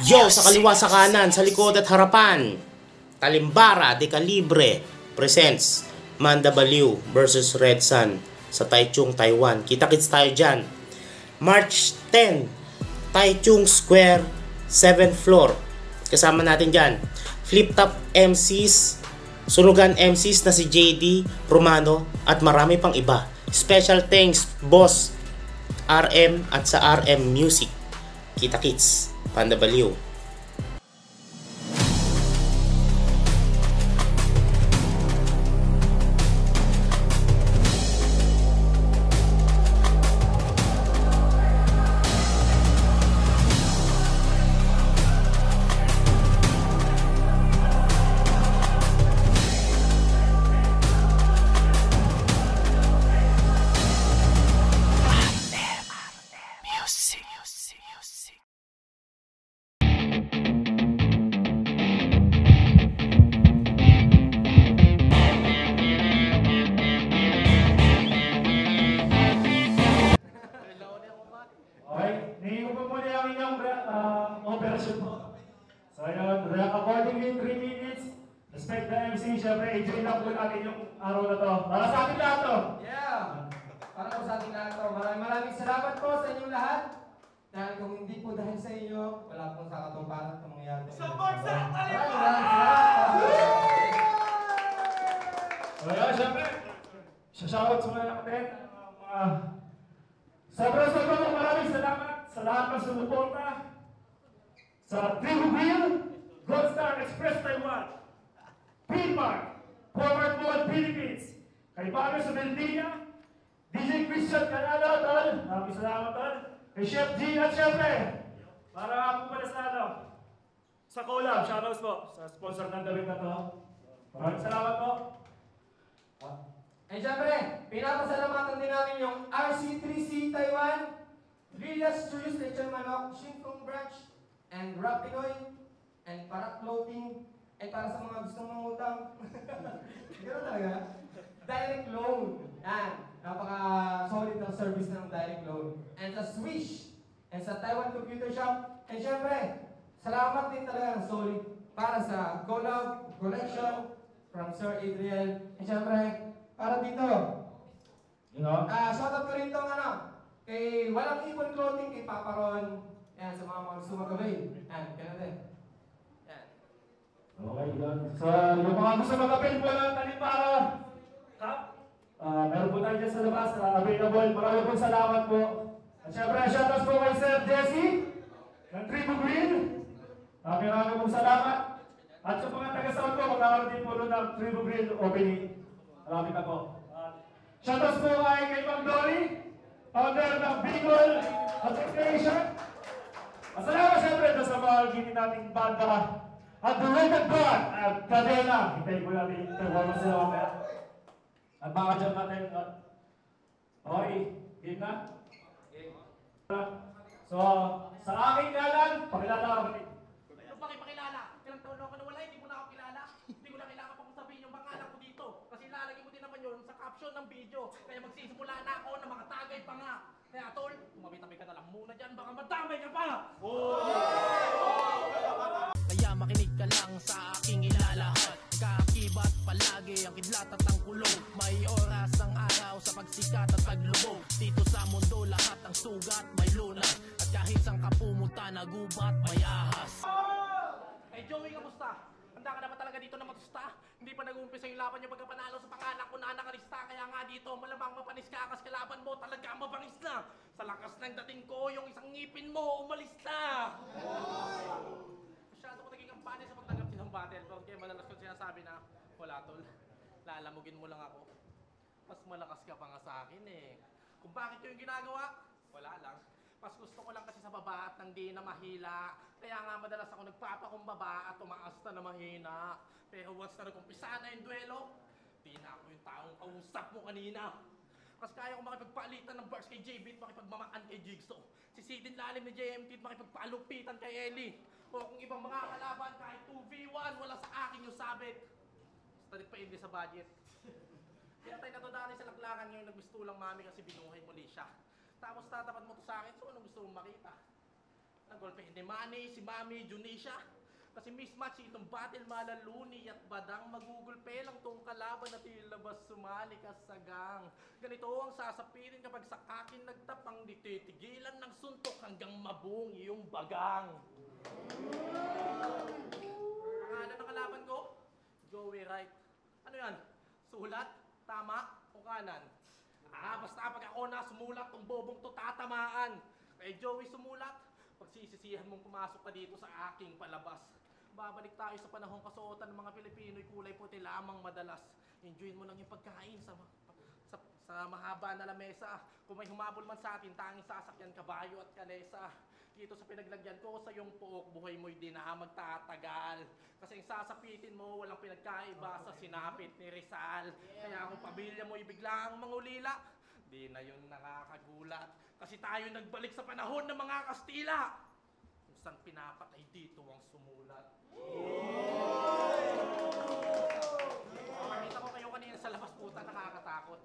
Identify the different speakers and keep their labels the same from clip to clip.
Speaker 1: Yo, sa kaliwa, sa kanan, sa likod at harapan. Talimbara de Calibre presents Manda Baliw versus Red Sun sa Taichung, Taiwan. Kita-kits tayo dyan. March 10, Taichung Square, 7th floor. Kasama natin dyan, Flip Top MCs, sunugan MCs na si JD, Romano, at marami pang iba. Special thanks, Boss RM at sa RM Music. Kita-kits, Manda Baliw.
Speaker 2: So yun, accordingly 3 minutes. Respect the MC, syempre enjoy lang po natin yung araw na to. Para sa ating lahat to.
Speaker 3: Yeah! Para po sa ating lahat to. Maraming salamat po sa inyong lahat. Dahil kung hindi po dahil sa inyo, wala pong sa katumparan itong mangyayari.
Speaker 2: Support sa Taliban! So yun, syempre, shoutout sa mga natin. Sobrang maraming salamat sa lahat ng sumuporta. Sa Tribu Grill, Gold Star Express Taiwan, Pinmark, Forward Mall Philippines, kay Mario Sabendilla, DJ Christian Canalo, tol, maraming salamat tol, kay Chef G at syempre, para po pala sa collab, shoutouts po, sa sponsor ng damit na to. Maraming salamat po.
Speaker 3: And syempre, pinapasalamatan din namin yung RC3C Taiwan, Lilas Julius Lechon Manok, Shinfeng Branch, and Rap Pinoy, and para clothing, and para sa mga gustong mangutang. Ganoon talaga. Direct loan. Yan. Napaka-solid ng service ng direct loan. And sa Swish, and sa Taiwan Computer Shop, and syempre, salamat din talaga ng solid para sa collab, collection, from Sir Adriel, and syempre, para dito. You know? Shoutout ko rin itong kay Walang Ipon Clothing, kay Papa Ron. Yan, sa mga sumagabay. Yan, kaya din. Yan.
Speaker 2: Okay, yan. So, yung mga gusto mag-avail po ng Talimbara Cup, meron po tayo dyan sa labas, available. Maraming po salamat po. At syempre, shoutouts po kay Sir Jesse ng Tribu Grill. Maraming po salamat. At sa mga taga-sound po, magkakaroon din po ng Tribu Grill opening. Maraming na po. Shoutouts po kay Ma'am Dory, founder ng Bicol Association. Masalamat siyempre doon sa mga gini nating banda at the Rated Band at Cadena. Hintayin po natin yung performance nila mamaya. At baka dyan natin. Okay, game na? So, sa aking kalan, pakilala ka kapatid.
Speaker 4: Ano pakipakilala? Ilang taon ako na wala, hindi mo na ako kilala. Hindi ko na kailangan pa kung sabihin yung pangalan ko dito. Kasi lalagay mo din naman yun sa caption ng video. Kaya magsisimula na ako ng mga tagay pa nga. Kaya tol, tumabay-tabay ka na lang muna dyan, baka madamay ka pa!
Speaker 5: Kaya makinig ka lang sa aking ilalahat. Kaakibat palagi ang kidlat at ang kulong. May oras ang araw sa pagsikat at paglubog. Dito sa mundo lahat ang sugat may lunas. At kahit saan ka pumunta nagubat may ahas.
Speaker 4: Hey Joey, kamusta? Handa ka na ba talaga dito na matusta? Hindi pa nag-uumpisa yung laban yung pagkapanalo sa panganak ko na nakalista. Kaya nga dito malamang mapanis ka kas kalaban mo talaga mabangis na. Sa lakas ng dating ko, yung isang ngipin mo umalis na. Masyado ko naging kampanya sa pagtanggap ng battle. Pero kaya malalas ko sinasabi na, wala tol, lalamugin mo lang ako. Mas malakas ka pa nga sa akin eh. Kung bakit yung ginagawa, wala lang. Mas gusto ko lang kasi sa baba at nang di na mahila. Kaya nga madalas ako nagpapakumbaba at tumaas na na mahina. Pero once na nag-umpisa na yung duelo, di na ako yung taong kausap mo kanina. Mas kaya ko makipagpalitan ng bars kay JB at makipagmamaan kay Jigsaw. Sisidin lalim ni JMT at makipagpalupitan kay Ellie. O kung ibang mga kalaban kahit 2v1, wala sa akin yung sabit. Basta nagpa-hindi sa budget. Kaya tayo natudari sa laklakan ngayon, nagmistulang mami kasi binuhay muli siya. Tapos tatapat mo to sa akin, so anong gusto mong makita? Nagolpehin ni Manny, si Mami, Junisha. Kasi mismatch itong battle malaluni at badang magugulpe lang tong kalaban at ilabas sumali ka sa gang. Ganito ang sasapirin kapag sa akin nagtapang di titigilan ng suntok hanggang mabung iyong bagang. Pangalan ng kalaban ko? Joey Wright. Ano yan? Sulat? Tama? O kanan? Basta pag ako na sumulat, tong bobong to tatamaan. Kay Joey sumulat, pagsisisihan mong pumasok ka dito sa aking palabas. Babalik tayo sa panahong kasuotan ng mga Pilipino'y kulay puti lamang madalas. Enjoyin mo lang yung pagkain sa mahaba na lamesa. Kung may humabol man sa atin, tanging sasakyan, kabayo at kalesa. Dito sa pinaglagyan ko sa iyong puok, buhay mo'y di na magtatagal. Kasi ang sasapitin mo, walang pinagkaiba sa sinapit ni Rizal. Kaya kung pamilya mo'y biglang mangulila, di na yun nakakagulat. Kasi tayo nagbalik sa panahon ng mga Kastila. Kung saan pinapatay dito ang sumulat. Makita ko kayo kanina sa labas, puta, nakakatakot.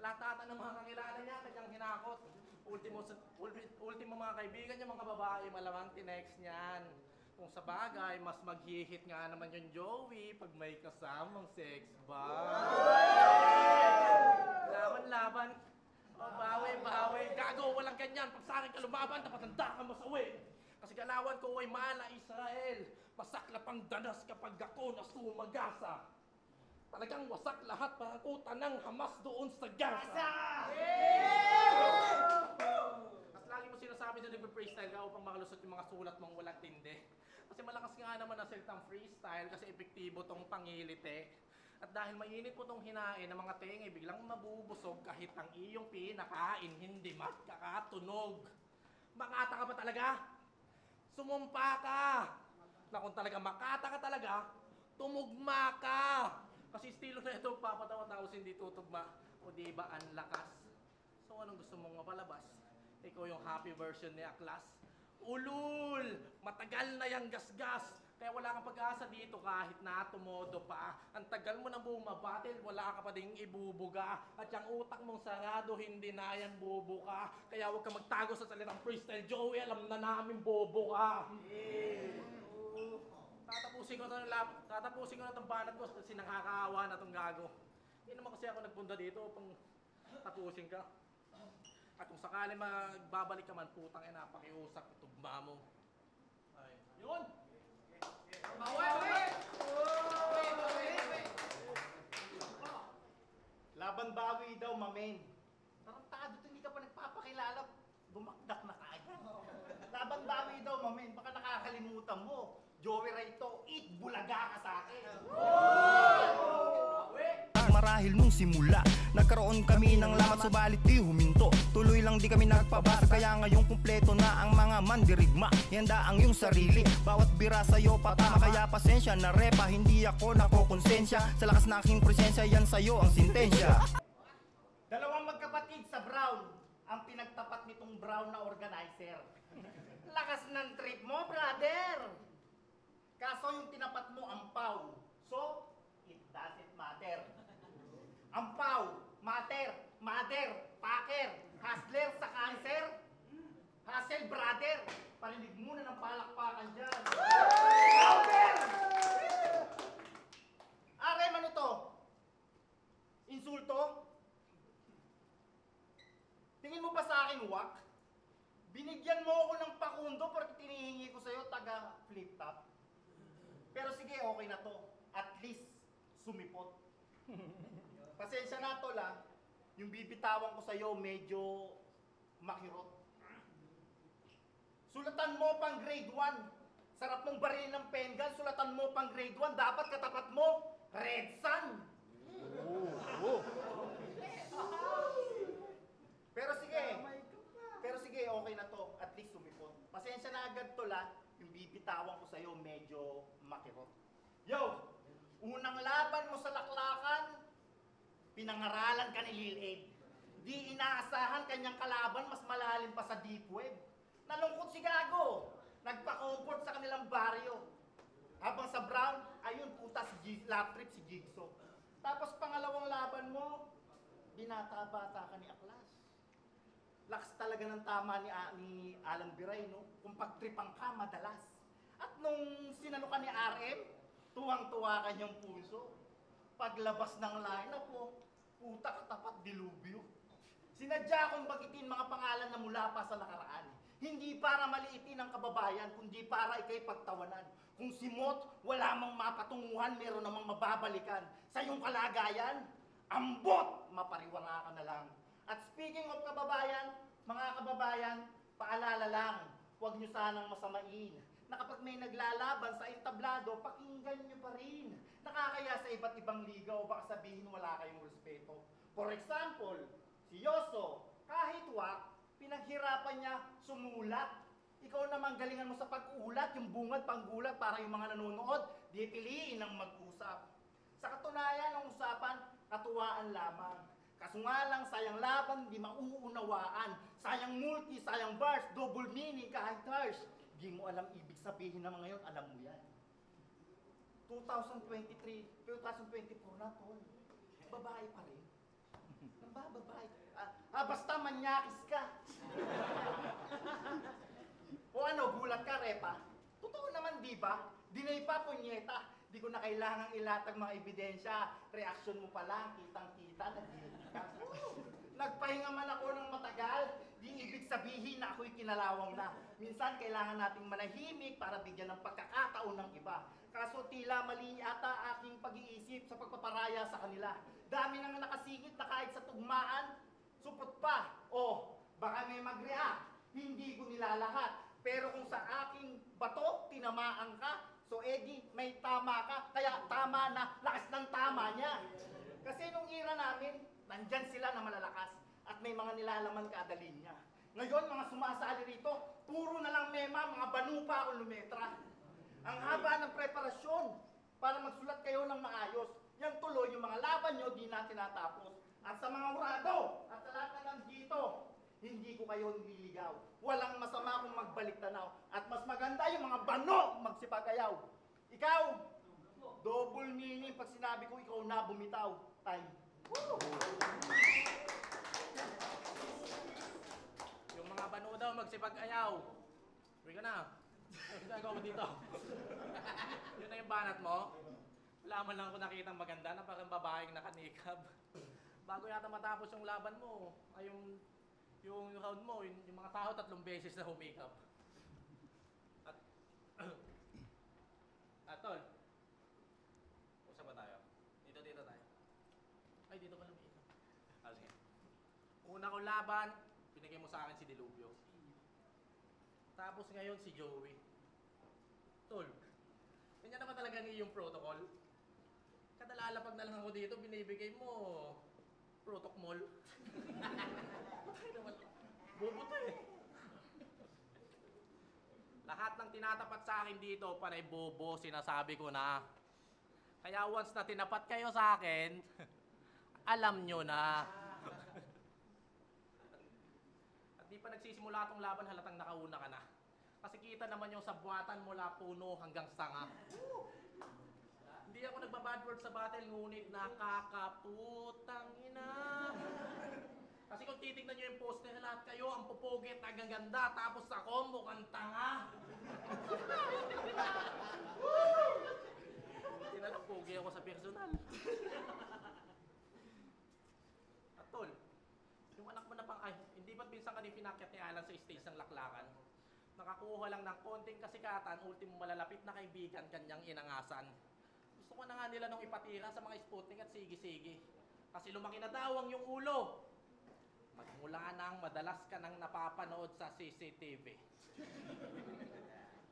Speaker 4: Lahat ata ng mga kakilala niya, kanyang hinakot. Ultimo mga kaibigan niya, mga babae, malamang tinext niyan. Kung sa bagay, mas maghihit nga naman yung Joey pag may kasamang sex ba. Laban-laban. Bawi. Gago, walang ganyan. Pag sa akin ka lumaban, dapat handa ka masawi. Kasi galawan ko ay mala Israel. Masaklap ang danas kapag ako na sumagasa. Talagang wasak lahat parakutan ng Hamas doon sa Gaza. At lagi mo sinasabi na nag-freestyle ka upang makalusot yung mga sulat mong walang tindi. Kasi malakas nga naman ang salitang freestyle kasi epektibo tong pangilite. At dahil mainit po tong hinain ng mga tenga, biglang mabubusog kahit ang iyong pinakain hindi magkakatunog. Makata ka ba talaga? Sumumpa ka! Na kung talaga makata ka talaga, tumugma ka! Kasi estilo na ito, papatawa tapos hindi tutugma. O di ba ang lakas? So anong gusto mong mapalabas? Ikaw yung happy version ni Aklas? Ulul! Matagal na yung gasgas! Kaya wala kang pag-asa dito kahit na tumodo pa. Ang tagal mo nang bumabatil, wala ka pa ding ibubuga. At yung utak mong sarado, hindi na yan bubuka. Kaya huwag ka magtago sa salitang freestyle, Joey, alam na namin bobo ka. Tatapusin ko na itong banat ko kasi nakakaawa na itong gago. Hindi naman kasi ako nagpunta dito upang tapusin ka. At kung sakali magbabalik ka man, putang ina, pakiusap, tugma mo. Ay, yun!
Speaker 6: Laban bawi daw, mamen. Tarantado to, hindi ka pa nagpapakilala. Bumakdak na kaagad. Laban bawi daw, mamen. Baka nakakalimutan mo. Joey Rito, eat bulaga ka sa akin.
Speaker 7: Marahil nung simula, nagkaroon kami ng lamat subalit di huminto. Tuloy lang di kami nagpabasa, kaya ngayong kumpleto na ang mga mandirigma. Handa ang iyong sarili, bawat bira sa'yo patama. Kaya pasensya na repa, hindi ako nakokonsensya. Sa lakas na aking presensya, yan sa'yo ang sintensya.
Speaker 6: Dalawang magkapatid sa Brown ang pinagtapat nitong Brown na organizer. Lakas ng trip mo, brother! Kaso yung tinapat mo, ampaw. So, it doesn't matter. Ampaw, mater, mother, packer, hustler sa cancer, hustle brother. Parinig muna ng palakpakan dyan. Louder! Arem, ano to? Insulto? Tingin mo ba sa akin, wak? Binigyan mo ako ng pakundo porque tinihingi ko sa'yo taga flip-top. Pero sige, okay na to. At least, sumipot. Pasensya na to la, yung bibitawan ko sa'yo medyo makirot. Sulatan mo pang grade 1. Sarap mong barilin ng pengal, sulatan mo pang grade 1. Dapat katapat mo, Red Sun. Pero sige, okay na to. At least sumipot. Pasensya na agad to la, yung bibitawan ko sa'yo medyo makirot. Yo! Unang laban mo sa laklakan, pinangaralan ka ni Lil Aid. Di inaasahan kanyang kalaban mas malalim pa sa deep web. Nalungkot si Gago. Nagpa-comfort sa kanilang baryo. Habang sa Brown, ayun puta si lap trip si Jigsaw. Tapos pangalawang laban mo, binata-bata ka ni Aklas. Lakas talaga ng tama ni Alan Biray, no? Kung pagtripang ka, madalas. At nung sinano ka ni RM, tuwang-tuwa kanyang puso. Paglabas ng lineup mo, puta katapat dilubyo. Sinadya kong bagitin mga pangalan na mula pa sa nakaraan. Hindi para maliitin ang kababayan, kundi para ikay pagtawanan. Kung si Mot, wala mang mapatunguhan, meron namang mababalikan. Sa iyong kalagayan, ambot, mapariwara ka na lang. At speaking of kababayan, mga kababayan, paalala lang, huwag nyo sanang masamain na kapag may naglalaban sa entablado, pakinggan nyo pa rin. Nakakaya sa iba't ibang liga o baka sabihin wala kayong respeto. For example, si Yoso, kahit wak, pinaghirapan niya sumulat. Ikaw naman galingan mo sa pag-ulat, yung bungad panggulat para yung mga nanonood, di piliin ang mag-usap. Sa katunayan ng usapan, katuwaan lamang. Kaso nga lang, sayang laban, di mauunawaan. Sayang multi, sayang bars, double meaning, kahit harsh. Di mo alam ibig sabihin ng mga yun, alam mo yan. 2023, 2024 na, tol. Babae pa rin. Babae. Basta manyakis ka. O ano, gulat ka, Repa? Totoo naman, di ba? Dinay pa, punyeta. Di ko na kailangang ilatag mga ebidensya. Reaksyon mo pa lang, kitang-kita, nag-guilty ka. Nagpahinga man ako ng matagal, di ibig sabihin na ako'y kinalawang na. Minsan kailangan nating manahimik para bigyan ng pagkakataon ng iba. Kaso tila mali ata aking pag-iisip sa pagpaparaya sa kanila. Dami nang nakasingit na kahit sa tugmaan, supot pa. O, baka may mag-react, hindi ko nilalahat. Pero kung sa aking bato, tinamaan ka, so edi, may tama ka, kaya tama na, lakas ng tama niya. Kasi nung era namin, nandyan sila na malalakas at may mga nilalaman kada linya. Ngayon, mga sumasali rito, puro na lang mema, mga banupa o lumetra. Ang haba ng preparasyon para magsulat kayo ng maayos. Yan tuloy, yung mga laban nyo, di na tinatapos. At sa mga urado, at sa lahat na nandito, hindi ko kayo nililigaw. Walang masama kung magbalik tanaw. At mas maganda yung mga bano magsipagayaw. Ikaw, double meaning pag sinabi ko ikaw na bumitaw. Time.
Speaker 4: Yung mga bano daw magsipag-ayaw. Uwi ka na. Ano ginagawa mo dito? Yun na yung banat mo? Wala man lang ako nakitang maganda na parang babaeng nakanikab. Bago yata matapos yung laban mo, ay yung round mo, yung mga tao 3 beses na humikap. At tol, usap ba tayo? Dito tayo. Ay, dito ka lumikap. Sige. Una kong laban, pinigay mo sa akin si Dilubyo. Tapos ngayon si Joey. Tol, ganyan naman talaga ng iyong protocol. Kadalalapag na lang ako dito, binibigay mo protocol. Bobo to eh. Lahat ng tinatapat sa akin dito, panay bobo, sinasabi ko na. Kaya once na tinapat kayo sa akin, alam nyo na. At di pa nagsisimula itong laban, halatang nakauna ka na. Kasi kita naman yung sabwatan mula puno hanggang sanga. Hindi ako nagbabad word sa battle, ngunit nakakaputang ina. Kasi kung titignan nyo yung poster, lahat kayo ang pupugit, hanggang ganda, tapos ako mukhang tanga. Hindi na napugi ako sa personal. At tol, yung anak mo na pang, ay, hindi ba't minsan ka din pinakyat ni Alan sa stage ng laklakan? Nakakuha lang ng konting kasikatan, ultimo malalapit na kaibigan, kanyang inangasan. Gusto ko na nga nila nung ipatira sa mga Sputnik at sige-sige. Kasi lumaki na daw ang yung ulo. Magmula nang madalas ka nang napapanood sa CCTV.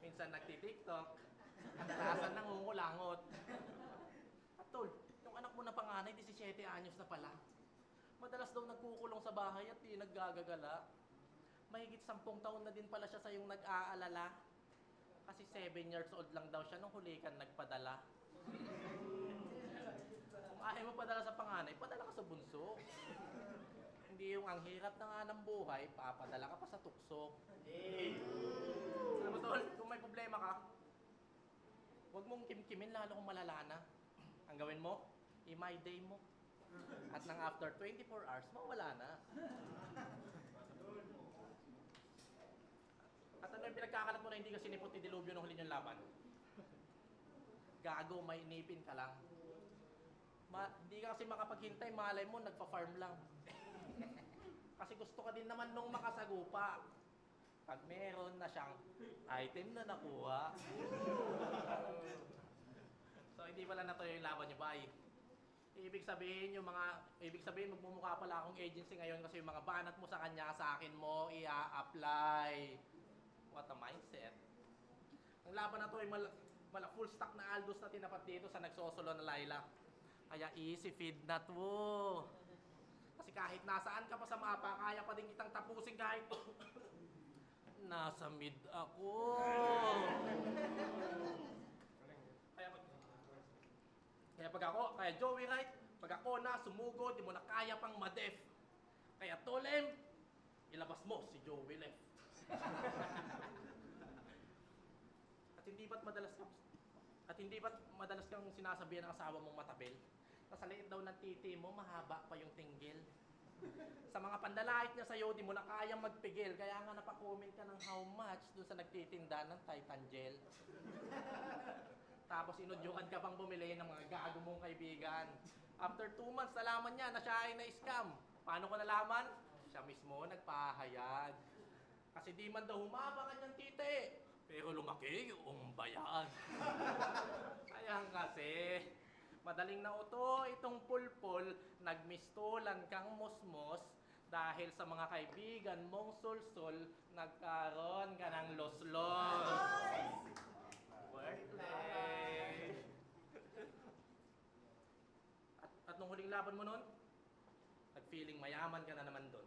Speaker 4: Minsan nagti-TikTok, kadalasan nangungulangot. At tol, yung anak mo na panganay, 17 anyos na pala. Madalas daw nagkukulong sa bahay at di naggagagala. Mahigit 10 taon na din pala siya sa yung nag-aalala. Kasi 7 years old lang daw siya nung huli ka nagpadala. Kung ayaw mo padala sa panganay, padala ka sa bunso. Hindi yung ang hirap na nga ng buhay, papadala ka pa sa tukso. Alam mo tol, kung may problema ka, huwag mong kimkimin lalo kung malala na. Ang gawin mo, i-my day mo. At nang after 24 hours, mawala na. yung pinagkakalat mo na hindi ka sinipot ni Dilubyo nung huli niyong laban? Gago, may inipin ka lang. Hindi ka kasi makapaghintay, malay mo, nagpa-farm lang. Kasi gusto ka din naman nung makasagupa. Pag meron na siyang item na nakuha. So, hindi pala natuloy yung laban niyo, bay. Ibig sabihin, magmumukha pala akong agency ngayon kasi yung mga banat mo sa kanya, sa akin mo, i-apply. What a mindset. Ang laban na to ay full stock na Aldous na tinapat dito sa nagsosolo na Laila. Kaya easy feed na to. Kasi kahit nasaan ka pa sa mapa, kaya pa din kitang tapusin kahit nasa mid ako. Kaya Joey Wright, pag ako na sumugod, di mo na kaya pang madef. Kaya Tolem, ilabas mo si Joey left. At hindi ba't madalas kang sinasabihan ng asawa mong matabel? Sa liit daw ng titi mo, mahaba pa yung tinggil. Sa mga pandalait niya sa'yo, di mo na kayang magpigil. Kaya nga napakomment ka ng how much dun sa nagtitinda ng Titan Gel. Tapos inudyukan ka pang bumili ng mga gago mong kaibigan. After 2 months, nalaman niya na siya ay na-scam. Paano ko nalaman? Siya mismo nagpahayag. Kasi di man daw humaba kanyang titi, pero lumaki yung bayan. Ayan kasi, madaling nauto itong pulpol, nagmistulan kang musmos, dahil sa mga kaibigan mong sulsul, nagkaroon ka ng los-los. Wordplay. At nung huling laban mo nun, nag-feeling mayaman ka na naman dun.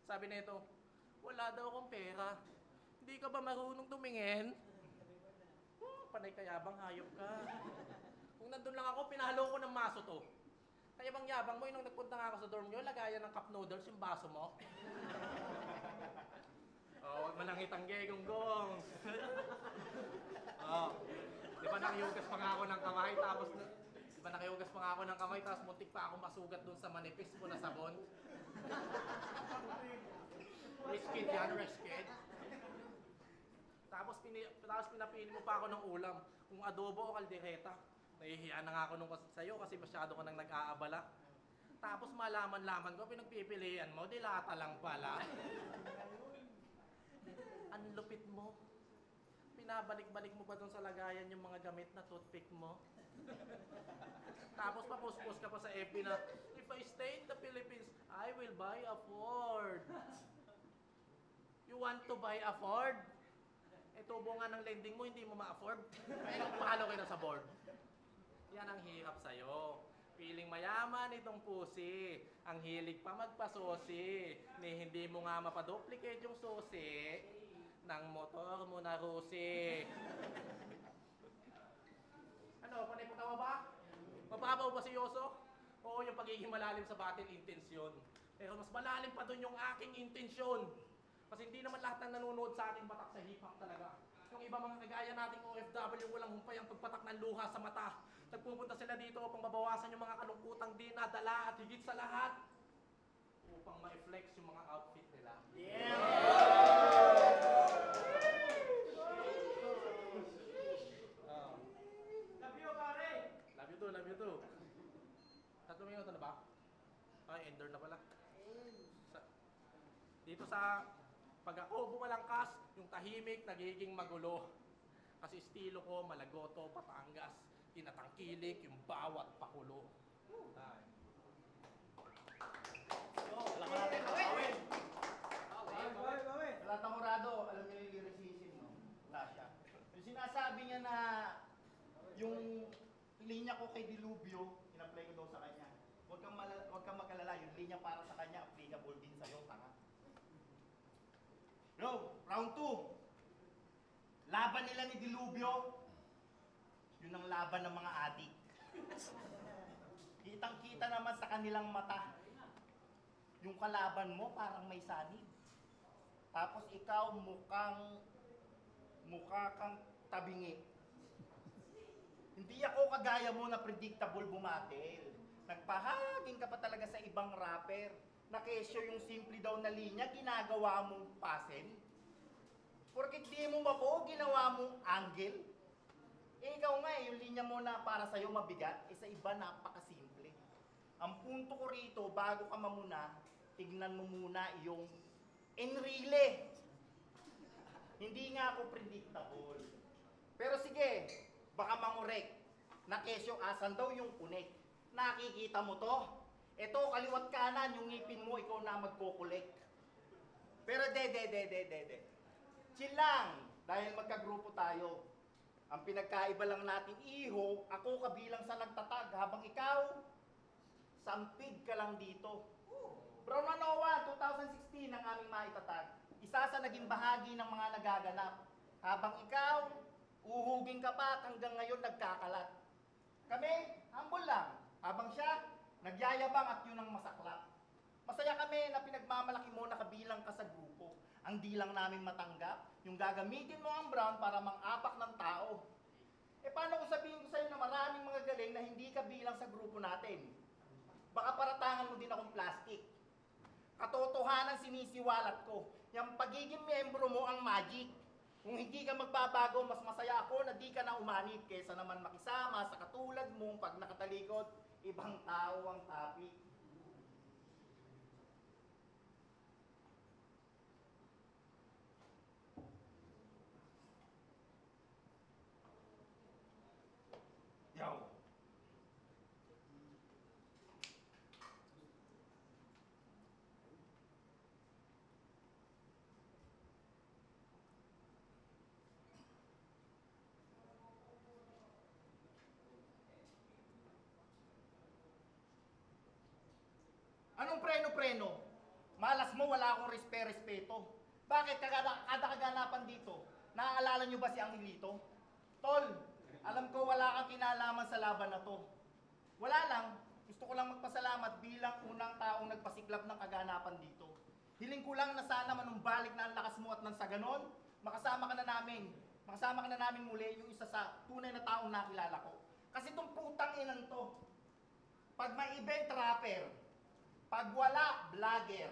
Speaker 4: Sabi nito, wala daw akong pera. Hindi ka ba marunong tumingin? Panay kayabang hayop ka. Kung nandun lang ako, pinahalo ko ng maso to. Kaya bang yabang mo, nung nagpunta nga ako sa dorm nyo, lagayan ng cup noodles yung baso mo. Huwag mo nang itangge, gonggong. Di ba nakiyugas pa nga ako ng kamay, tapos muntik pa ako masugat dun sa manipis ko na sabon. Riskid yan, riskid. Tapos pinapili mo pa ako ng ulam, kung adobo o kaldereta. Nahihiya na nga ako nung sa'yo kasi masyado ka nang nag-aabala. Tapos malaman-laman ko, pinagpipilian mo, dilata lang pala. Ang lupit mo. Pinabalik-balik mo pa dun sa lagayan yung mga gamit na toothpick mo. Tapos papost-post ka pa sa FB na, if I stay in the Philippines, I will buy a Ford. You want to buy a Ford? Tubo nga ng lending mo, hindi mo ma-afford. Kaya pahalo kayo na sa board. Yan ang hirap sa'yo. Feeling mayaman itong pusi. Ang hilig pa magpasusi. Ni hindi mo nga mapaduplicate yung susi ng motor mo na rusi. Ano, panay pagkawa ba? Mababaw ba si Yoso? Oo, yung pagiging malalim sa battle intensyon. Pero mas malalim pa dun yung aking intensyon. Kasi hindi naman lahat ng nanonood sa ating batak sa hip-hop talaga. Yung iba mga kagaya nating OFW, walang humpay ang pagpatak ng luha sa mata. Nagpupunta sila dito upang mabawasan yung mga kalungkutang dinadala at higit sa lahat, upang ma-flex yung mga outfit nila. Yeah!
Speaker 3: Love you, pare!
Speaker 4: Love you too. 3 minuto na ba? Ay, ender na pala. Dito sa pag ako bumalangkas, yung tahimik nagiging magulo. Kasi estilo ko, Malagoto, Batangas, tinatangkilik yung bawat pakulo.
Speaker 6: Wala tamurado, alam niyo yung lyricism, no? Wala siya. Yung sinasabi niya na yung linya ko kay Dilubyo, in-apply ko daw sa kanya. Huwag kang mag-alala, yung linya para sa kanya, applicable din sa'yo, tanga. No, round 2. Laban nila ni Dilubyo, yun ang laban ng mga adik. Kitang-kita naman sa kanilang mata. Yung kalaban mo parang may sanib. Tapos ikaw mukha kang tabingi. Hindi ako kagaya mo na predictable bumatil. Nagpahaging ka pa talaga sa ibang rapper. Na kesyo yung simple daw na linya, ginagawa mong puzzle. Porkit di mo mabuo, ginawa mong angle. Eh ikaw nga yung linya mo na para sa'yo mabigat, sa iba napakasimple. Ang punto ko rito, bago ka mamuna, tignan mo muna yung Enrile. Hindi nga ako predictable. Pero sige, baka mangurek. Na kesyo asan daw yung kunik. Nakikita mo to? Ito, kaliwat kanan, yung ngipin mo, ikaw na magkukulik. Pero de. Chill lang, dahil magkagrupo tayo. Ang pinagkaiba lang natin, iho, ako kabilang sa nagtatag, habang ikaw, sampid ka lang dito. Brown 101, 2016 ang aming maitatag. Isa sa naging bahagi ng mga nagaganap. Habang ikaw, uhugin ka pa at hanggang ngayon nagkakalat. Kami, humble lang. Habang siya, nagyayabang at yun ang masaklap. Masaya kami na pinagmamalaki mo na kabilang ka sa grupo. Ang di lang namin matanggap, yung gagamitin mo ang brown para mang-apak ng tao. Eh paano kung sabihin ko sa'yo na maraming mga galing na hindi ka bilang sa grupo natin? Baka paratangan mo din akong plastic. Katotohanan sinisiwalat ko. Yung pagiging membro mo ang magic. Kung hindi ka magbabago, mas masaya ako na di ka na umanib kaysa naman makisama sa katulad mong pag nakatalikod, ibang tao ang topic. Yaw. Anong preno-preno? Malas mo, wala akong respeto. Bakit kada kaganapan dito? Naaalala nyo ba si Angelito? Tol, alam ko wala kang kinalaman sa laban na to. Wala lang, gusto ko lang magpasalamat bilang unang taong nagpasiklab ng kaganapan dito. Hiling ko lang na sana manumbalik na ang lakas mo at nang sa ganon, makasama ka na namin muli yung isa sa tunay na taong nakilala ko. Kasi itong putang inan to, pag may event rapper, pag wala, vlogger.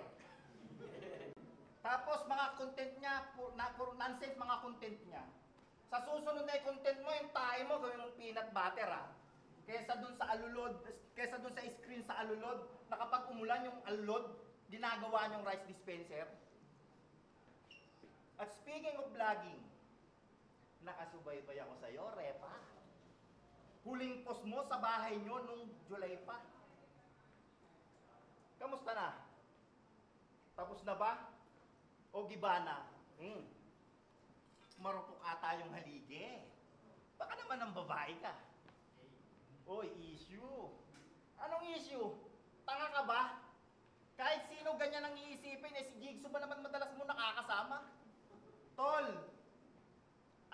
Speaker 6: Tapos mga content niya, puro nonsense mga content niya. Sa susunod na content mo, yung tae mo, gawin mong peanut butter Kesa dun sa alulod, kesa dun sa screen sa alulod, na kapag umulan yung alulod, ginagawa niyong rice dispenser. At speaking of vlogging, nakasubaybay ako sa'yo, Repa. Huling post mo sa bahay niyo nung July pa. Kamusta na? Tapos na ba? O giba na? Marupok ata yung haligi. Baka naman ang babae ka. Oy, issue. Anong issue? Tanga ka ba? Kahit sino ganyan ang iisipin, si Jigsaw ba naman madalas mo nakakasama? Tol,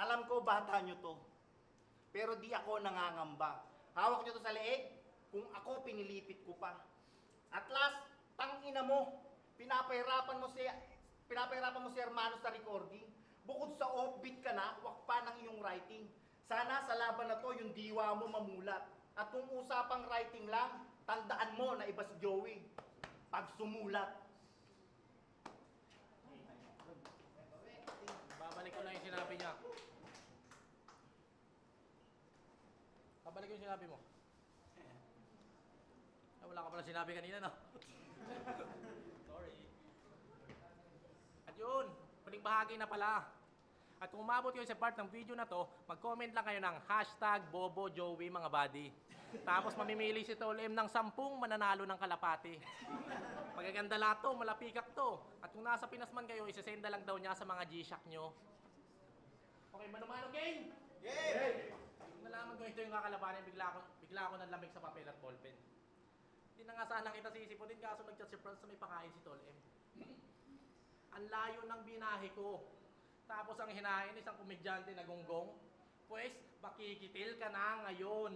Speaker 6: alam ko bata nyo to. Pero di ako nangangamba. Hawak nyo to sa leeg, kung ako pinilipit ko pa. At last, tangina mo, pinapahirapan mo si Hermano sa recording. Bukod sa offbeat ka na, wak pa ng iyong writing. Sana sa laban na to, yung diwa mo mamulat. At kung usapang writing lang, tandaan mo na iba si Joey. Pag sumulat.
Speaker 4: Babalik ko lang yung sinabi niya. Babalik ko yung sinabi mo. Wala ka pala sinabi kanina, no? Sorry. At yun, huling bahagi na pala. At kung umabot kayo sa part ng video na to, mag-comment lang kayo ng #BoboJoey mga buddy. Tapos mamimili si Tol M ng 10 mananalo ng kalapati. Magaganda lahat to, malapikak to. At kung nasa Pinas man kayo, isasenda lang daw niya sa mga G-Shock nyo. Okay, mano-mano gang! Yeah! Nalaman ko ito yung kakalabanin, bigla ako nalamig sa papel at ballpen. Hindi na nga sana kita sisiputin kaso nag-chat si Franz na may pakain si Tol M. Ang layo ng binahe ko. Tapos ang hinahin isang komedyante na gonggong. Pues, makikitil ka na ngayon.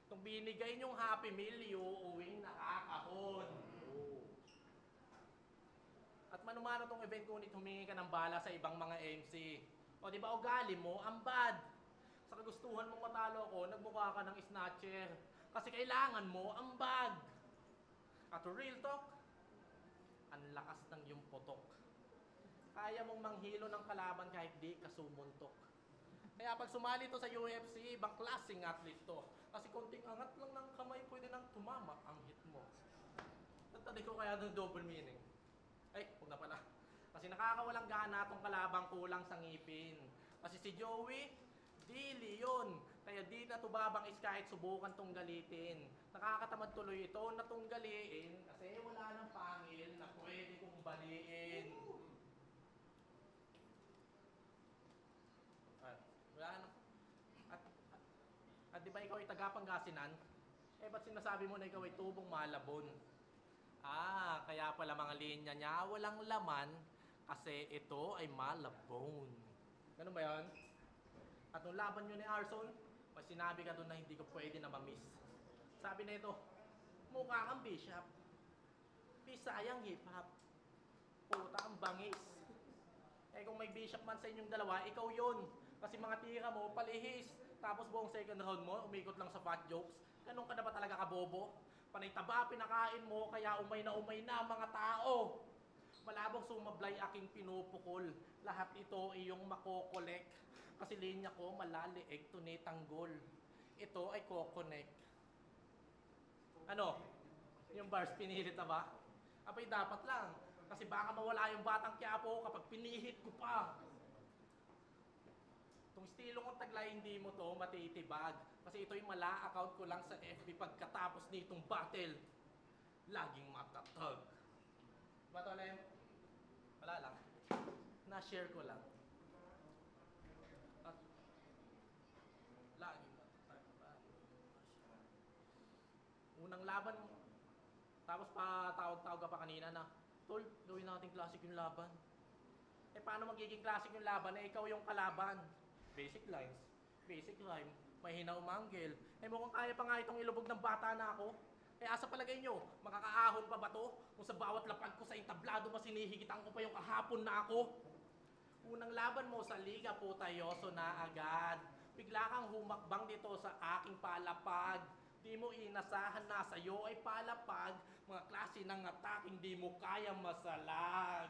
Speaker 4: Kung binigay niyong Happy Meal, uuwing nakakahon. At manumano tong event ngunit humingi ka ng bala sa ibang mga MC. O di ba ugali mo, ang bad. Sa kagustuhan mong matalo ko, nagmukha ka ng snatcher. Kasi kailangan mo ang bag. At real talk, ang lakas ng iyong potok. kaya mong manghilo ng kalaban kahit di ka sumuntok. Kaya pag sumali to sa UFC, ibang klaseng athlete to. Kasi konting angat lang ng kamay, pwede nang tumama ang hit mo. Nataday ko kaya ng double meaning. Ay, huwag na pala. Kasi nakakawalang gana tong kalabang kulang sa ngipin. Kasi si Joey, dili yun. Kaya di na tubabang is kahit subukan tong galitin. Nakakatamad tuloy ito na tong galiin kasi wala nang pangil na pwede kong baliin. Wala na. At di ba ikaw ay taga-Pangasinan? Eh, ba't sinasabi mo na ikaw ay tubong Malabon? Ah, kaya pala mga linya niya walang laman kasi ito ay Malabon. Ganun ba yan? At nung laban nyo ni Arson, may sinabi ka doon na hindi ko pwede na ma-miss. Sabi na ito, mukha kang Bishop. Bisayang hip-hop. Puta ang bangis. Eh kung may Bishop man sa inyong dalawa, ikaw yun. Kasi mga tira mo, palihis. Tapos buong second round mo, umikot lang sa fat jokes. Ganun ka na ba talaga kabobo? Panay taba, pinakain mo, kaya umay na mga tao. Malabong sumablay aking pinupukol. Lahat ito iyong makokolek. Kasi linya ko malaliig, tunay tanggol. Ito ay kokonek. Ano? Yung bars pinilit na ba? Abay dapat lang. Kasi baka mawala yung batang Quiapo kapag pinihit ko pa. Itong estilo kong taglay, hindi mo to matitibag. Kasi ito'y mala-account ko lang sa FB pagkatapos nitong battle. Laging matatag. Ba to, Lem? Wala lang. Na-share ko lang. At laging matatag. Unang laban mo. Tapos pa tawag-tawag ka pa kanina na, Tol, gawin natin classic yung laban. Eh paano magiging classic yung laban? Eh ikaw yung kalaban. Basic lines, basic rhyme, mahina umanggil. Eh mukhang kaya pa nga itong ilubog ng bata na ako. Eh asa palagay nyo, makakaahon pa ba to? Kung sa bawat lapag ko sa entablado masinihigitan ko pa yung kahapon na ako. Unang laban mo sa liga po tayoso na agad. Bigla kang humakbang dito sa aking palapag. Di mo inasahan na sa'yo ay palapag. Mga klase ng attack hindi mo kaya masalag.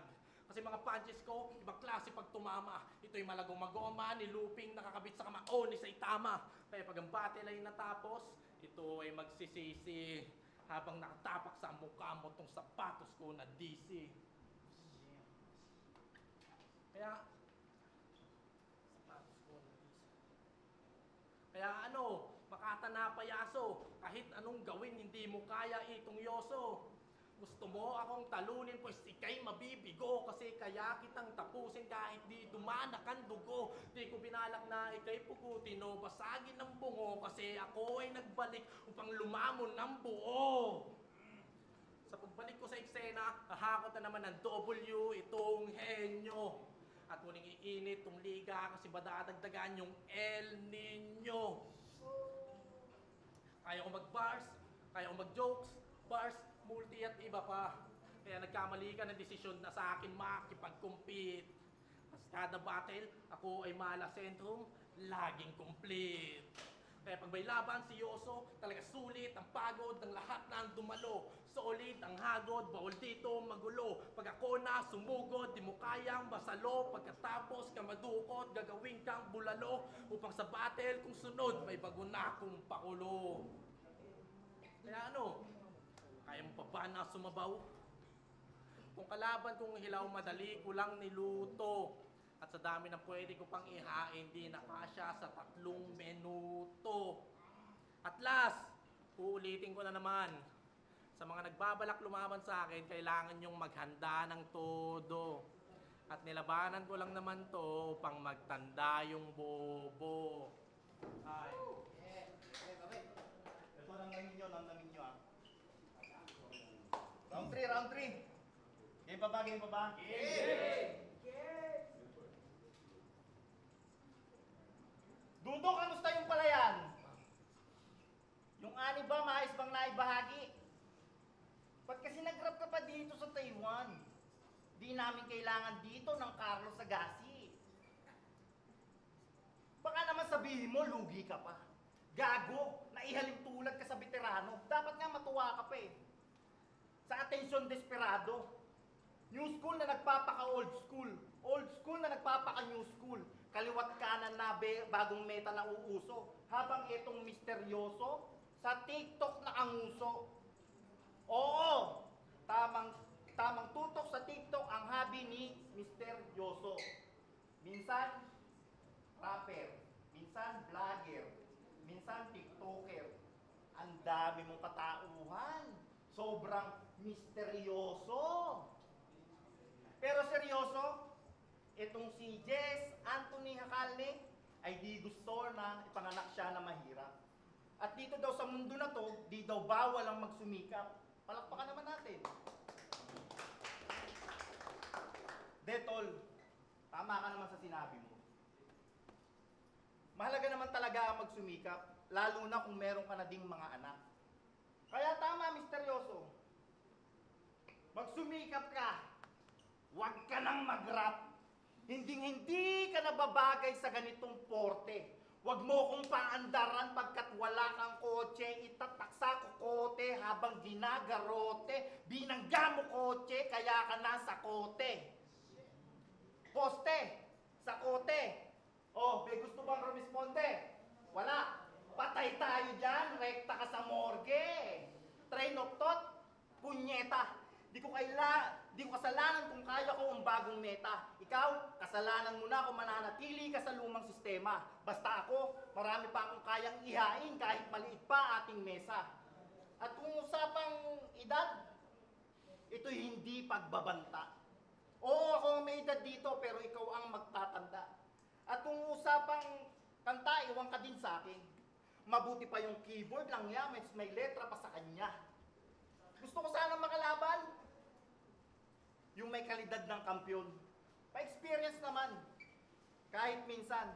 Speaker 4: Kasi mga punches ko, ibang klase pag tumama. Ito'y malagong magoma, ni looping, nakakabit sa kamao ni Saitama. Kaya pag ang battle ay natapos, ito ay magsisisi. Habang nakatapak sa mukha mo tong sapatos ko na DC. Kaya, sapatos ko na DC. Kaya ano, makata na payaso. Kahit anong gawin, hindi mo kaya itong yoso. Gusto mo akong talunin pues ikay mabibigo kasi kaya kitang tapusin kahit di dumanak ang dugo. Di ko binalak na ikay pugutin o basagin ng bungo kasi ako ay nagbalik upang lumamon ng buo. Sa pagbalik ko sa eksena, hahakot na naman ng W itong henyo. At muling iinit tong liga kasi badadagdagan yung El Nino. Kaya ko mag-bars, kaya ko mag-jokes, bars, multi at iba pa. Kaya nagkamali ka ng desisyon na sa akin makikipag-compete. Mas kada battle, ako ay mala sentrum, laging complete. Kaya pag may laban si Yoso, talaga sulit ang pagod ng lahat ng dumalo. Solid ang hagod, bawal dito magulo. Pag ako na sumugod, di mo kayang masalo. Pagkatapos ka madukot, gagawin kang bulalo. Upang sa battle kung sunod, may bago na akong pakulo. Kaya ano? Kaya mo pa ba na sumabaw? Kung kalaban kong hilaw, madali ko lang niluto. At sa dami ng pwede ko pang ihain, di nakasya sa 3 minuto. At last, uulitin ko na naman. Sa mga nagbabalak lumaban sa akin, kailangan nyong maghanda ng todo. At nilabanan ko lang naman to upang magtanda yung bobo. Ay.
Speaker 6: Ito nang namin nyo ah. Round 3, round 3. Game pa ba, game pa ba? Game! Dudong, kamusta yung palayan? Yung ani ba, maayos bang naibahagi? Ba't kasi nag-rap ka pa dito sa Taiwan? Di namin kailangan dito ng Carlos Agassi. Baka naman sabihin mo, lugi ka pa. Gago, naihalim tulad ka sa veterano. Dapat nga matuwa ka pa eh. Sa atensyon desperado. New school na nagpapaka-old school. Old school na nagpapaka-new school. Kaliwat kanan na bagong meta na uuso. Habang itong misteryoso, sa TikTok na ang uso. Oo, tamang tutok sa TikTok ang hobby ni misteryoso. Minsan, rapper. Minsan, vlogger. Minsan, TikToker. Ang dami mong katauhan. Sobrang misteryoso. Pero seryoso, itong si Jess Anthony Hacalne ay di gusto na ipanganak siya na mahirap. At dito daw sa mundo na to, di daw bawal ang magsumikap. Palakpakan naman natin. Detol, tama ka naman sa sinabi mo. Mahalaga naman talaga ang magsumikap, lalo na kung meron ka na ding mga anak. Kaya tama, misteryoso. Magsumikap ka. Huwag ka nang mag-rap. Hindi ka nababagay sa ganitong porte. Huwag mo kong paandaran pagkat wala kang kotse, itataksa ko kote habang ginagarote. Binangga mo kotse, kaya ka nasa kote. Poste, sa kote. Oh, may gusto bang rumisponde? Wala. Patay tayo dyan, rekta ka sa morgue. Train of thought, punyeta. Di ko kasalanan kung kaya ko ang bagong meta. Ikaw, kasalanan mo na kung mananatili ka sa lumang sistema. Basta ako, marami pa akong kayang ihain kahit maliit pa ating mesa. At kung usapang edad, ito'y hindi pagbabanta. Oo, ako may edad dito pero ikaw ang magtatanda. At kung usapang kanta, iwan ka din sa akin. Mabuti pa yung keyboard lang niya, may letra pa sa kanya. Gusto ko sana makalaban. Yung may kalidad ng kampyon. Pa-experience naman. Kahit minsan,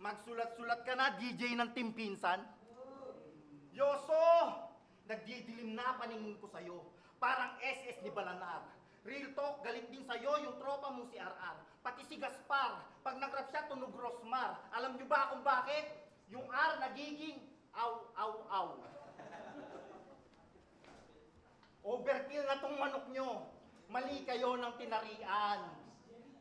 Speaker 6: magsulat-sulat ka na, DJ ng team pinsan. Yoso! Nagdidilim na paningin ko sa'yo. Parang SS ni Balanar. Real talk, galit din sa'yo yung tropa mo si RR. Pati si Gaspar, pag nag-rap siya, tunog Rosmar. Alam nyo ba kung bakit? Yung R nagiging aw. Overkill na tong manok nyo. Mali kayo ng tinarian.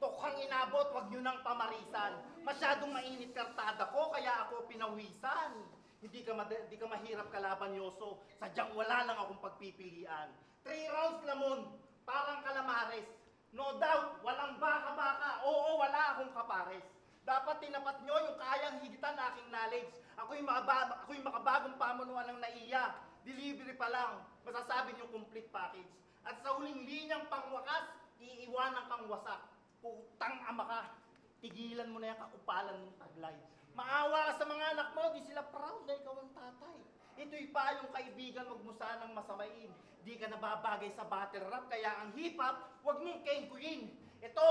Speaker 6: Tokhang inabot, wag nyo nang pamarisan. Masyadong mainit kartada ko, kaya ako pinawisan. Hindi ka mahirap kalaban, Yoso. Sadyang wala lang akong pagpipilian. 3 rounds lamon, parang kalamares. No doubt, walang baka-baka. Oo, wala akong kapares. Dapat tinapat nyo yung kayang higitan aking knowledge. Ako'y makabagong pamunuan ng NAIA. Delivery pa lang, masasabi nyo complete package. At sa huling linyang pangwakas, iiwanan kang wasak. Putang ama ka, tigilan mo na yung kakupalan mong taglay. Maawa ka sa mga anak mo, di sila proud na ikaw ang tatay. Ito'y pa yung kaibigan, wag mo sanang masamain. Di ka nababagay sa battle rap, kaya ang hip-hop, wag mong kengkuin. Ito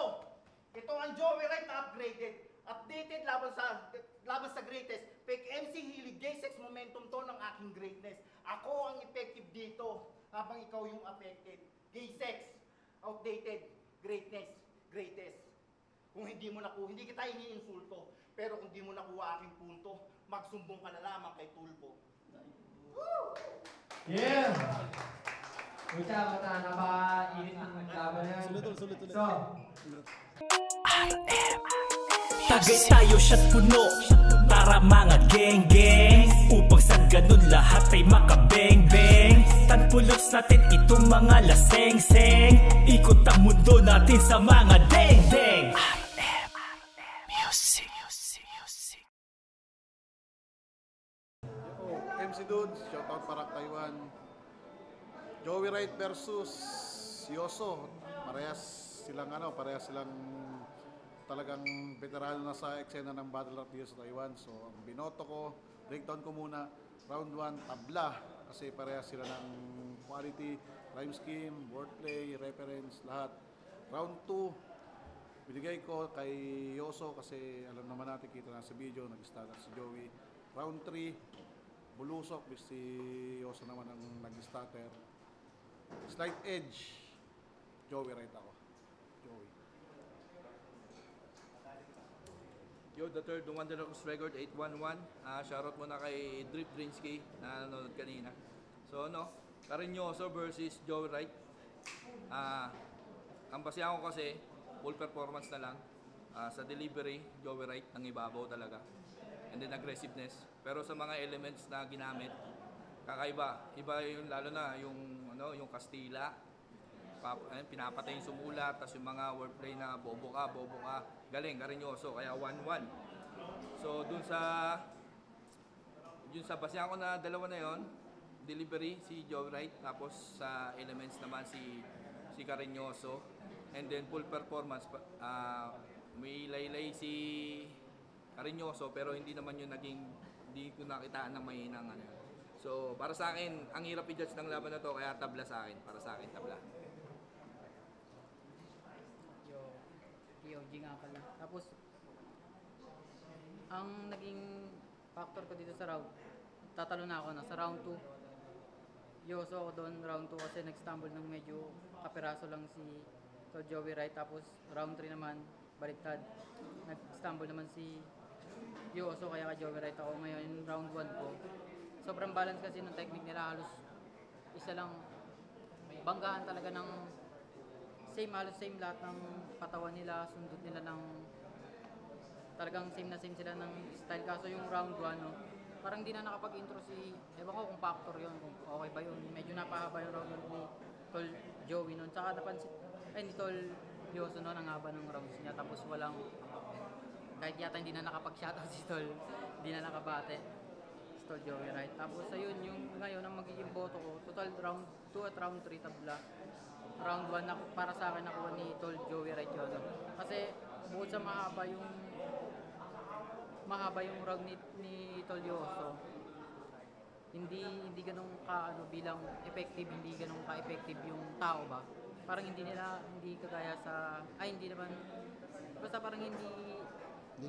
Speaker 6: ang Joey Wright na upgraded. Updated laban sa greatest. Fake MC, hilig gay sex, momentum to ng aking greatness. Ako ang effective dito, habang ikaw yung affected. Gay sex, outdated, greatness, greatest. Kung hindi kita iniinsulto. Pero kung di mo nakuha aking punto, magsumbong ka na lamang kay Tulpo.
Speaker 3: Yeah! Pucha, napaka-init ng laban na yan. Sulit. So,
Speaker 8: Tagay tayo siya't puno, tara mga geng-geng. Upang sa ganun lahat ay makabeng-beng. Tanpulos natin itong mga laseng-seng. Ikot ang mundo natin sa mga deng-deng. Music.
Speaker 9: MC Dudes, shoutout Parak Taiwan. Joey Wright versus Yoso. Parehas silang talagang veterano na sa eksena ng battle rap dito sa Taiwan. So, ang binoto ko, breakdown ko muna. Round 1, tabla. Kasi parehas sila ng quality, rhyme scheme, wordplay, reference, lahat. Round 2, binigay ko kay Yoso kasi alam naman natin, kita na sa video, nag-start si Joey. Round 3, bulusok, si Yoso naman ang nag-starter. Slight edge, Joey Wright ako. Joey.
Speaker 10: Yo, the third Wonder Rocks Record 811. Shoutout muna kay Drip Drinsky na nanonood kanina. So Carinoso versus Joey Wright. Ang basihan ko kasi full performance na lang. Sa delivery, Joey Wright ng ibabaw talaga. And then aggressiveness. Pero sa mga elements na ginamit, kakaiba. Iba yung lalo na yung yung Castilla. Pinapatay yung sumula, tapos yung mga wordplay na bobo ka. Galing, Cariñoso, kaya 1-1. So dun sa basehan ko na dalawa na yon, delivery si Joey Wright, tapos sa elements naman si Cariñoso. And then full performance, may laylay si Cariñoso, pero hindi naman yung hindi ko nakitaan ng mahinang ano. So para sa akin, ang hirap i-judge ng laban na to, kaya tabla sa akin. Para sa akin, tabla.
Speaker 11: POG nga pala. Tapos, ang naging factor ko dito sa round, tatalo na ako na sa round 2. Yoso ako doon round 2 kasi nag-stumble ng medyo kapiraso lang si Joey Wright. Tapos round 3 naman, baliktad. Nag-stumble naman si Yoso kaya ka Joey Wright ako. Ngayon round 1 ko. Sobrang balance kasi ng technique nila, halos isa lang, banggahan talaga ng halos same lahat ng patawan nila, sundot nila ng talagang same na same sila ng style. Kaso yung round 1, parang di na nakapag-intro si, ewan ko kung factor yun, kung okay ba yun. Medyo napahaba yung round 1 ni Tol Joey nun. Saka napansin, ni Tol Yoso nun, ang haba ng rounds niya. Tapos walang, kahit yata hindi na nakapag-shoutout si Tol, hindi na nakabate si Tol Joey Wright. Tapos ayun, yung ngayon ang magiging boto ko, total round 2 at round 3 tabla. Round 1 na para sa akin nakuha ni Tol Joey Wright yun. Kasi bukod sa mahaba yung round ni Tol Yoso, hindi ganun bilang effective, hindi ganun ka-effective yung tao ba. Parang hindi kagaya sa hindi naman basta parang hindi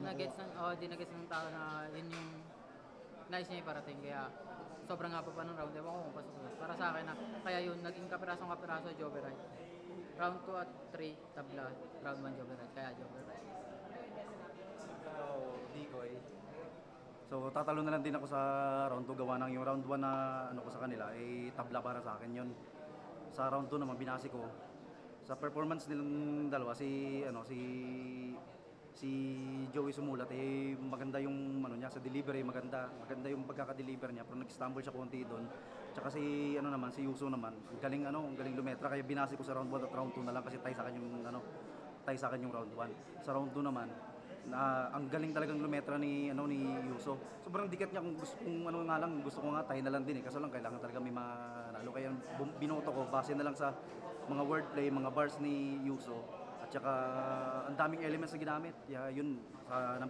Speaker 11: na-gets ng tao na yun yung nais niya iparating. Kaya sobrang haba pa ng round. Ewan ko kung pasok. Para sa akin na, kaya yun, naging kapirasong Joey Wright. Round 2 at 3, tabla. Round 1, Joey Wright. Kaya Joey Wright.
Speaker 12: Dikoy. So, tatalo na lang din ako sa round 2. Gawa ng yung round 1 na ko sa kanila, tabla para sa akin yun. Sa round 2 naman, binasi ko. Sa performance nilang dalawa, si Joey sumulat, maganda yung niya sa delivery, maganda yung pagkaka-deliver niya, pero nag-stumble siya konti doon. Tsaka si Yuso naman, ang galing lumetra, kaya binasi ko sa round 1 at round 2 na lang kasi tie sa akin yung round 1. Sa round 2 naman, ang galing talagang lumetra ni Yuso. Sobrang dikit niya, kung gusto ko nga tie na lang din kaso lang kailangan talaga may manalo, kaya binoto ko base na lang sa mga wordplay, mga bars ni Yuso. At saka ang daming elements na ginamit. Yun sa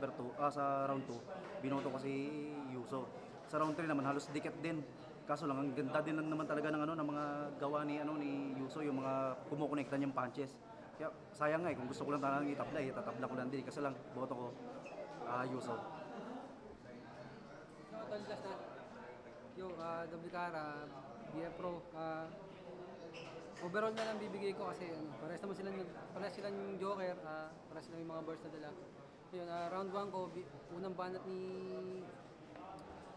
Speaker 12: sa round 2, binoto ko si Yuso. Sa round 3 naman halos dikit din. Kaso lang ang ganda din naman talaga ng ng mga gawa ni Yuso, yung mga kumukonekta niyang punches. Kaya sayang nga kung gusto ko lang talagang itabla, tatabla ko lang din. Kasi lang boto ko Yuso.
Speaker 11: Double Cara, BF Pro, overall na lang bibigay ko kasi parehas silang yung Joker, parehas silang yung mga burst na dala. Yun, round 1 ko, unang banat ni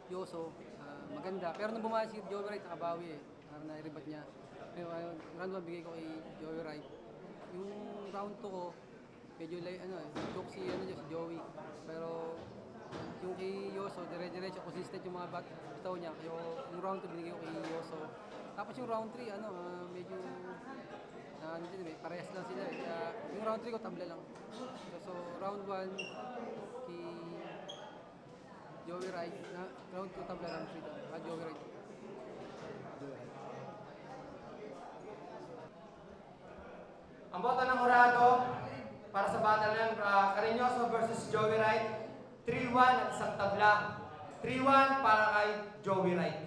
Speaker 11: Yoso, maganda. Pero nung bumalik si Joey Wright, nakabawi parang na-rebat niya. Round 1 bigay ko kay Joey Wright. Yung round 2 ko, medyo joke si Joey. Pero yung kay Yoso, dire-diretso, consistent yung mga bitaw niya. Yung round 2 binigay ko kay Yoso. Tapos yung round 3, medyo parehas lang sila. Yung round 3 ko, tabla lang. So round 1, kay Joey Wright. Round 2, tabla, round 3, Joey Wright.
Speaker 3: Ang boto ng Jurado para sa battle ng Cariñoso versus Joey Wright, 3-1 at isang tabla. 3-1 para kay Joey Wright.